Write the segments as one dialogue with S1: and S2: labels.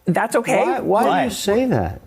S1: That's okay.
S2: Why do you say that?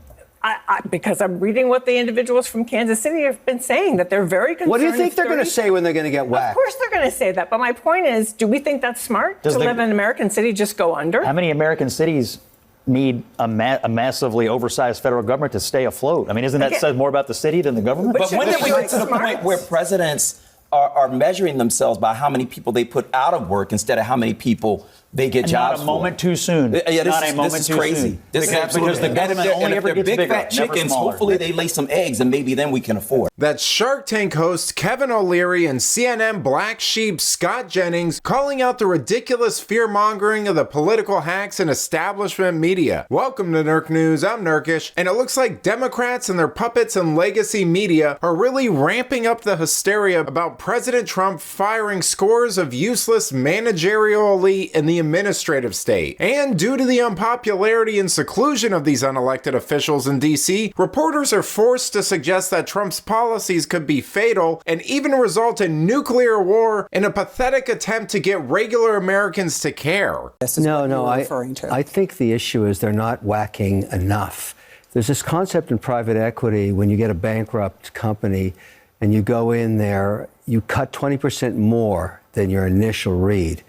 S1: Because I'm reading what the individuals from Kansas City have been saying, that they're very concerned.
S2: What do you think they're going to say when they're going to get whacked?
S1: Of course they're going to say that. But my point is, do we think that's smart to live in an American city just go under?
S3: How many American cities need a massively oversized federal government to stay afloat? I mean, isn't that says more about the city than the government?
S4: But when did we get to the point where presidents are measuring themselves by how many people they put out of work instead of how many people they get jobs for?
S3: Not a moment too soon.
S4: Yeah, this is crazy. This is
S3: because the government only ever gets bigger,
S4: fat chickens, hopefully they lay some eggs and maybe then we can afford.
S5: That's Shark Tank host Kevin O'Leary and CNN black sheep Scott Jennings calling out the ridiculous fear-mongering of the political hacks and establishment media. Welcome to Nerk News, I'm Nerkish, and it looks like Democrats and their puppets and legacy media are really ramping up the hysteria about President Trump firing scores of useless managerial elite in the administrative state. And due to the unpopularity and seclusion of these unelected officials in DC, reporters are forced to suggest that Trump's policies could be fatal and even result in nuclear war in a pathetic attempt to get regular Americans to care.
S2: I think the issue is they're not whacking enough. There's this concept in private equity when you get a bankrupt company and you go in there, you cut 20% more than your initial read.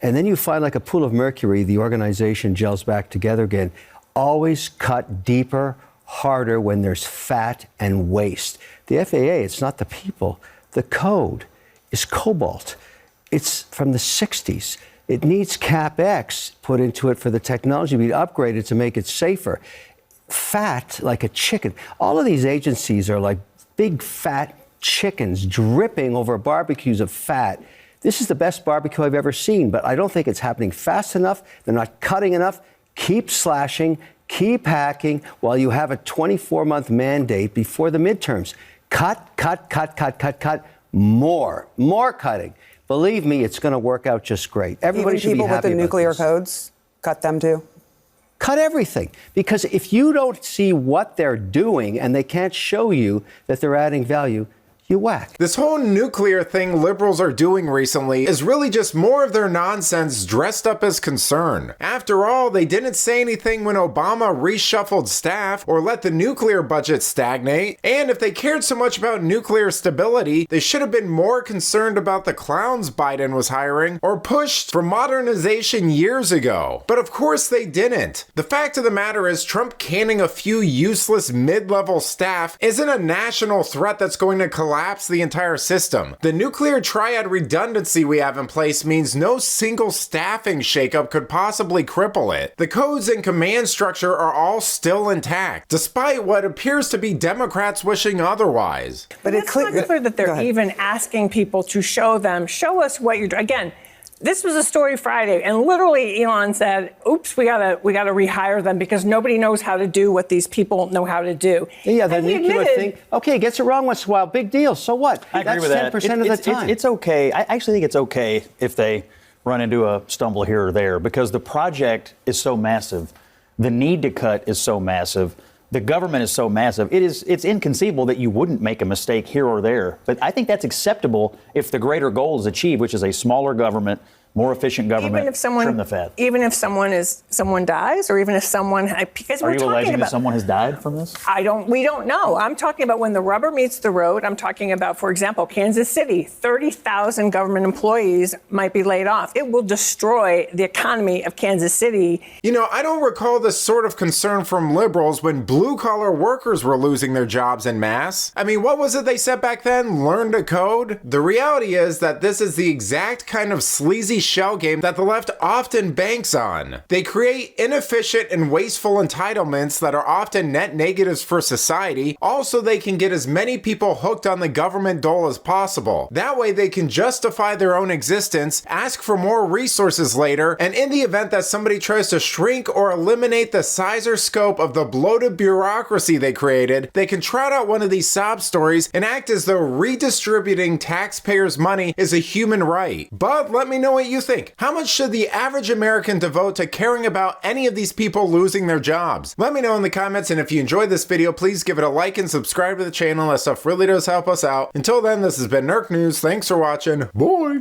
S2: And then you find like a pool of mercury, the organization gels back together again. Always cut deeper, harder when there's fat and waste. The FAA, it's not the people. The code is cobalt. It's from the 60s. It needs CapEx put into it for the technology to be upgraded to make it safer. Fat like a chicken. All of these agencies are like big fat chickens dripping over barbecues of fat. This is the best barbecue I've ever seen, but I don't think it's happening fast enough. They're not cutting enough. Keep slashing, keep hacking while you have a 24-month mandate before the midterms. Cut, more cutting. Believe me, it's going to work out just great. Everybody should be happy about this.
S6: Even people with the nuclear codes, cut them too?
S2: Cut everything. Because if you don't see what they're doing and they can't show you that they're adding value, you whack.
S5: This whole nuclear thing liberals are doing recently is really just more of their nonsense dressed up as concern. After all, they didn't say anything when Obama reshuffled staff or let the nuclear budget stagnate. And if they cared so much about nuclear stability, they should have been more concerned about the clowns Biden was hiring or pushed for modernization years ago. But of course they didn't. The fact of the matter is Trump canning a few useless mid-level staff isn't a national threat that's going to collapse the entire system. The nuclear triad redundancy we have in place means no single staffing shakeup could possibly cripple it. The codes and command structure are all still intact, despite what appears to be Democrats wishing otherwise.
S1: But it's not clear that they're even asking people to show us what you're doing. Again, this was a story Friday, and literally Elon said, oops, we gotta rehire them because nobody knows how to do what these people know how to do.
S2: Yeah, the nuclear thing. Okay, gets it wrong once in a while. Big deal. So what?
S3: I agree with that.
S2: That's 10% of the time.
S3: It's okay. I actually think it's okay if they run into a stumble here or there because the project is so massive. The need to cut is so massive. The government is so massive. It's inconceivable that you wouldn't make a mistake here or there. But I think that's acceptable if the greater goal is achieved, which is a smaller government, more efficient government, trim the fat.
S1: Even if someone dies, or even if someone, because
S3: are you alleging that someone has died from this?
S1: We don't know. I'm talking about when the rubber meets the road. I'm talking about, for example, Kansas City, 30,000 government employees might be laid off. It will destroy the economy of Kansas City.
S5: You know, I don't recall this sort of concern from liberals when blue-collar workers were losing their jobs en masse. I mean, what was it they said back then? Learn to code? The reality is that this is the exact kind of sleazy shell game that the left often banks on. They create inefficient and wasteful entitlements that are often net negatives for society. Also, they can get as many people hooked on the government dole as possible. That way they can justify their own existence, ask for more resources later, and in the event that somebody tries to shrink or eliminate the size or scope of the bloated bureaucracy they created, they can trot out one of these sob stories and act as though redistributing taxpayers' money is a human right. But let me know what you think. How much should the average American devote to caring about any of these people losing their jobs? Let me know in the comments, and if you enjoyed this video, please give it a like and subscribe to the channel. That stuff really does help us out. Until then, this has been Nerk News. Thanks for watching. Bye!